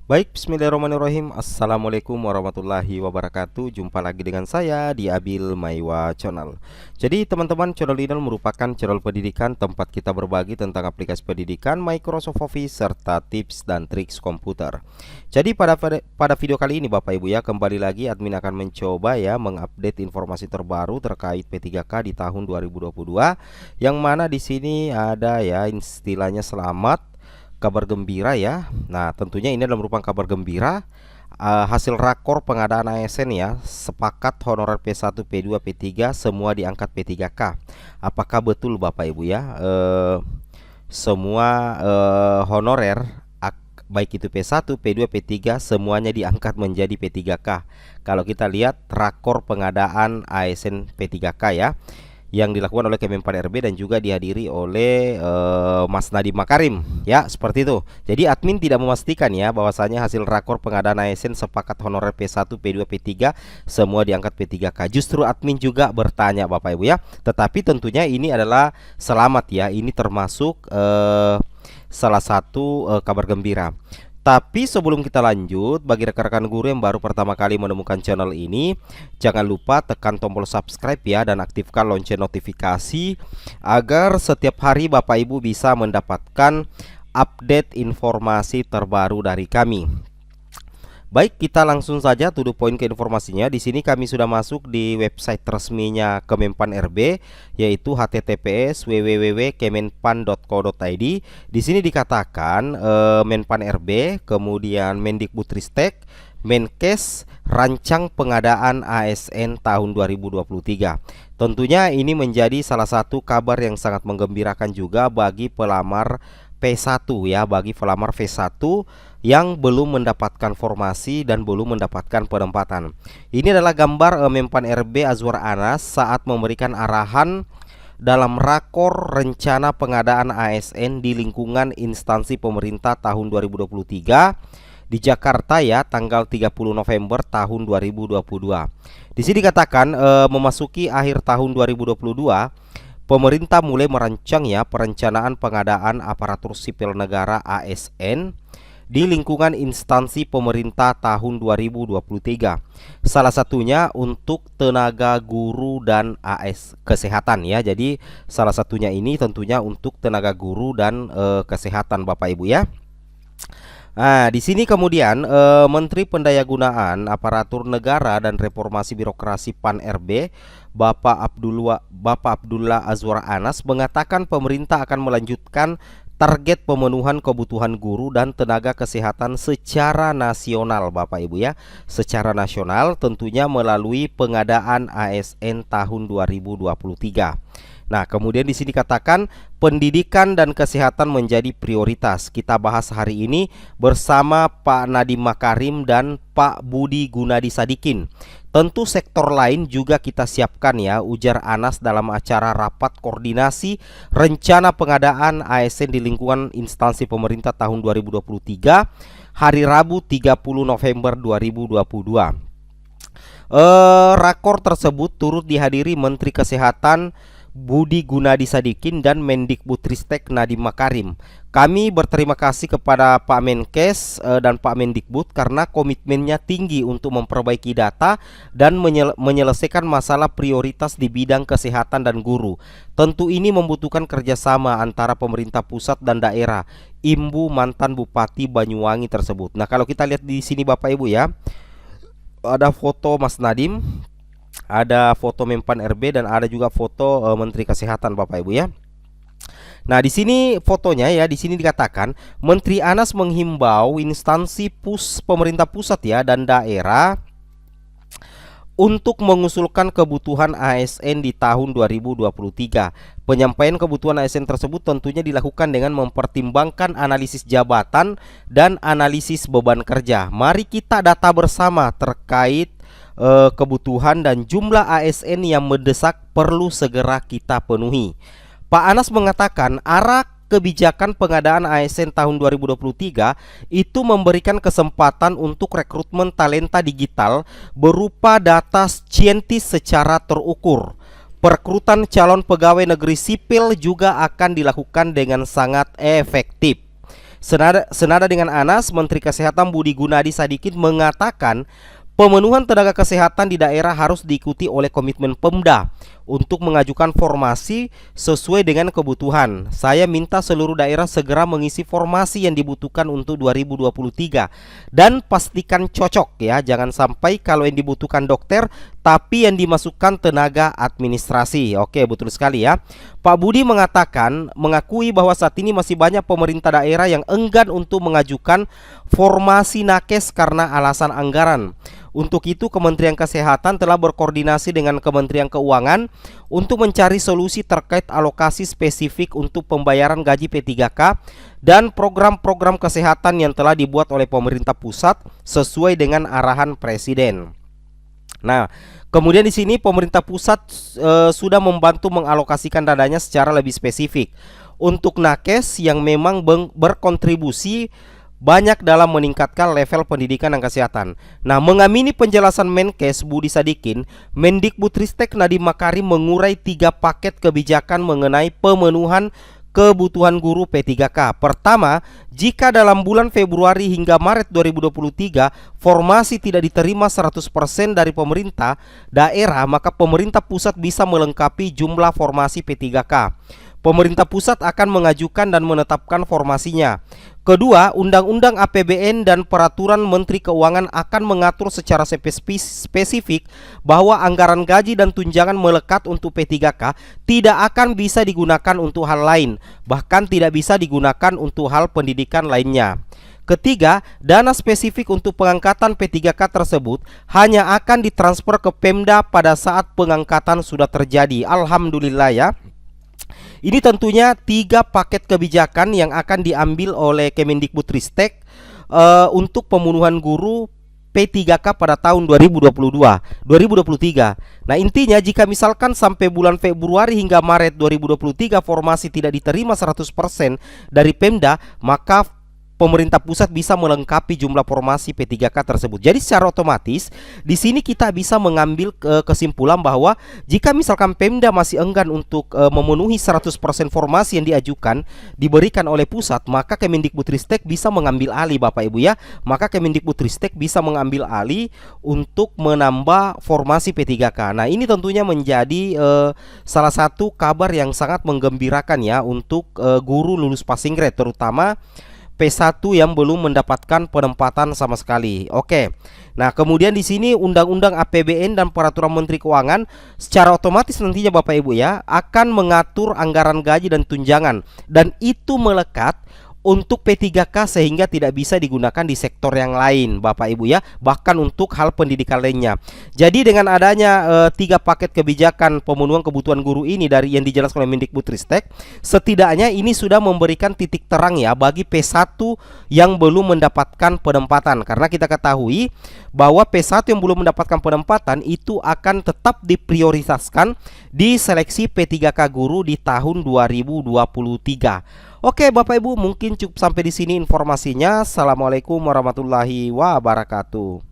Baik, bismillahirrahmanirrahim. Assalamualaikum warahmatullahi wabarakatuh. Jumpa lagi dengan saya di Abil Maiwa Channel. Jadi teman-teman, channel ini merupakan channel pendidikan tempat kita berbagi tentang aplikasi pendidikan, Microsoft Office, serta tips dan triks komputer. Jadi pada video kali ini Bapak Ibu ya, kembali lagi admin akan mencoba ya mengupdate informasi terbaru terkait P3K di tahun 2022, yang mana di sini ada ya istilahnya selamat, kabar gembira ya. Nah, tentunya ini adalah merupakan kabar gembira. Hasil rakor pengadaan ASN ya, sepakat honorer P1, P2, P3 semua diangkat P3K. Apakah betul Bapak Ibu ya? Semua honorer baik itu P1, P2, P3 semuanya diangkat menjadi P3K. Kalau kita lihat rakor pengadaan ASN P3K ya, yang dilakukan oleh Kemenpan RB dan juga dihadiri oleh Mas Nadiem Makarim ya, seperti itu. Jadi admin tidak memastikan ya bahwasanya hasil rakor pengadaan ASN sepakat honorer P1, P2, P3 semua diangkat P3K. Justru admin juga bertanya Bapak Ibu ya. Tetapi tentunya ini adalah selamat ya. Ini termasuk salah satu kabar gembira. Tapi sebelum kita lanjut, bagi rekan-rekan guru yang baru pertama kali menemukan channel ini, jangan lupa tekan tombol subscribe ya, dan aktifkan lonceng notifikasi agar setiap hari Bapak Ibu bisa mendapatkan update informasi terbaru dari kami. Baik, kita langsung saja to the point ke informasinya. Di sini kami sudah masuk di website resminya Kemenpan RB, yaitu https://www.kemenpan.co.id. Di sini dikatakan Menpan RB, kemudian Mendikbudristek, Menkes rancang pengadaan ASN tahun 2023. Tentunya ini menjadi salah satu kabar yang sangat menggembirakan juga bagi pelamar P1 ya, bagi pelamar V1 yang belum mendapatkan formasi dan belum mendapatkan penempatan. Ini adalah gambar Menpan RB Azwar Anas saat memberikan arahan dalam rakor rencana pengadaan ASN di lingkungan instansi pemerintah tahun 2023 di Jakarta ya, tanggal 30 November tahun 2022. Di sini dikatakan memasuki akhir tahun 2022, pemerintah mulai merancang ya perencanaan pengadaan aparatur sipil negara ASN di lingkungan instansi pemerintah tahun 2023. Salah satunya untuk tenaga guru dan AS kesehatan ya. Jadi salah satunya ini tentunya untuk tenaga guru dan kesehatan Bapak Ibu ya. Nah, di sini kemudian Menteri Pendayagunaan Aparatur Negara dan Reformasi Birokrasi PAN RB, Bapak Abdullah Azwar Anas mengatakan pemerintah akan melanjutkan target pemenuhan kebutuhan guru dan tenaga kesehatan secara nasional Bapak Ibu ya. Secara nasional tentunya melalui pengadaan ASN tahun 2023. Nah, kemudian di sini katakan pendidikan dan kesehatan menjadi prioritas. Kita bahas hari ini bersama Pak Nadiem Makarim dan Pak Budi Gunadi Sadikin. Tentu sektor lain juga kita siapkan ya, ujar Anas dalam acara rapat koordinasi rencana pengadaan ASN di lingkungan instansi pemerintah tahun 2023 hari Rabu 30 November 2022. Rakor tersebut turut dihadiri Menteri Kesehatan Budi Gunadi Sadikin dan Mendikbudristek Nadiem Makarim. Kami berterima kasih kepada Pak Menkes dan Pak Mendikbud karena komitmennya tinggi untuk memperbaiki data dan menyelesaikan masalah prioritas di bidang kesehatan dan guru. Tentu ini membutuhkan kerjasama antara pemerintah pusat dan daerah. Imbu mantan Bupati Banyuwangi tersebut. Nah, kalau kita lihat di sini Bapak Ibu ya, ada foto Mas Nadiem, ada foto Menpan RB, dan ada juga foto Menteri Kesehatan Bapak Ibu ya. Nah, di sini fotonya ya, di sini dikatakan Menteri Anas menghimbau instansi pemerintah pusat ya dan daerah untuk mengusulkan kebutuhan ASN di tahun 2023. Penyampaian kebutuhan ASN tersebut tentunya dilakukan dengan mempertimbangkan analisis jabatan dan analisis beban kerja. Mari kita data bersama terkait kebutuhan dan jumlah ASN yang mendesak perlu segera kita penuhi. Pak Anas mengatakan arah kebijakan pengadaan ASN tahun 2023 itu memberikan kesempatan untuk rekrutmen talenta digital berupa data saintis secara terukur. Perekrutan calon pegawai negeri sipil juga akan dilakukan dengan sangat efektif. Senada dengan Anas, Menteri Kesehatan Budi Gunadi Sadikin mengatakan pemenuhan tenaga kesehatan di daerah harus diikuti oleh komitmen Pemda untuk mengajukan formasi sesuai dengan kebutuhan. Saya minta seluruh daerah segera mengisi formasi yang dibutuhkan untuk 2023 dan pastikan cocok ya. Jangan sampai kalau yang dibutuhkan dokter tapi yang dimasukkan tenaga administrasi. Oke, betul sekali ya. Pak Budi mengakui bahwa saat ini masih banyak pemerintah daerah yang enggan untuk mengajukan formasi nakes karena alasan anggaran. Untuk itu, Kementerian Kesehatan telah berkoordinasi dengan Kementerian Keuangan untuk mencari solusi terkait alokasi spesifik untuk pembayaran gaji P3K dan program-program kesehatan yang telah dibuat oleh pemerintah pusat sesuai dengan arahan Presiden. Nah, kemudian di sini pemerintah pusat sudah membantu mengalokasikan dananya secara lebih spesifik untuk nakes yang memang berkontribusi banyak dalam meningkatkan level pendidikan dan kesehatan. Nah, mengamini penjelasan Menkes Budi Sadikin, Mendikbudristek Nadiem Makarim mengurai 3 paket kebijakan mengenai pemenuhan kebutuhan guru P3K. Pertama, jika dalam bulan Februari hingga Maret 2023 formasi tidak diterima 100% dari pemerintah daerah, maka pemerintah pusat bisa melengkapi jumlah formasi P3K. Pemerintah pusat akan mengajukan dan menetapkan formasinya. Kedua, Undang-Undang APBN dan Peraturan Menteri Keuangan akan mengatur secara spesifik bahwa anggaran gaji dan tunjangan melekat untuk P3K tidak akan bisa digunakan untuk hal lain, bahkan tidak bisa digunakan untuk hal pendidikan lainnya. Ketiga, dana spesifik untuk pengangkatan P3K tersebut hanya akan ditransfer ke Pemda pada saat pengangkatan sudah terjadi. Alhamdulillah ya. Ini tentunya 3 paket kebijakan yang akan diambil oleh Kemendikbudristek untuk pemenuhan guru P3K pada tahun 2023. Nah, intinya jika misalkan sampai bulan Februari hingga Maret 2023 formasi tidak diterima 100% dari Pemda, maka pemerintah pusat bisa melengkapi jumlah formasi P3K tersebut. Jadi secara otomatis di sini kita bisa mengambil kesimpulan bahwa jika misalkan Pemda masih enggan untuk memenuhi 100% formasi yang diajukan diberikan oleh pusat, maka Kemendikbudristek bisa mengambil alih Bapak Ibu ya. Maka Kemendikbudristek bisa mengambil alih untuk menambah formasi P3K. Nah, ini tentunya menjadi salah satu kabar yang sangat menggembirakan ya untuk guru lulus passing grade, terutama P1 yang belum mendapatkan penempatan sama sekali. Oke. Nah, kemudian di sini Undang-Undang APBN dan Peraturan Menteri Keuangan secara otomatis nantinya Bapak Ibu ya akan mengatur anggaran gaji dan tunjangan, dan itu melekat untuk P3K sehingga tidak bisa digunakan di sektor yang lain Bapak Ibu ya, bahkan untuk hal pendidikan lainnya. Jadi dengan adanya 3 paket kebijakan pemenuhan kebutuhan guru ini dari yang dijelaskan oleh Mendikbudristek, setidaknya ini sudah memberikan titik terang ya bagi P1 yang belum mendapatkan penempatan. Karena kita ketahui bahwa P1 yang belum mendapatkan penempatan itu akan tetap diprioritaskan di seleksi P3K guru di tahun 2023. Oke Bapak Ibu, mungkin cukup sampai di sini informasinya. Assalamualaikum warahmatullahi wabarakatuh.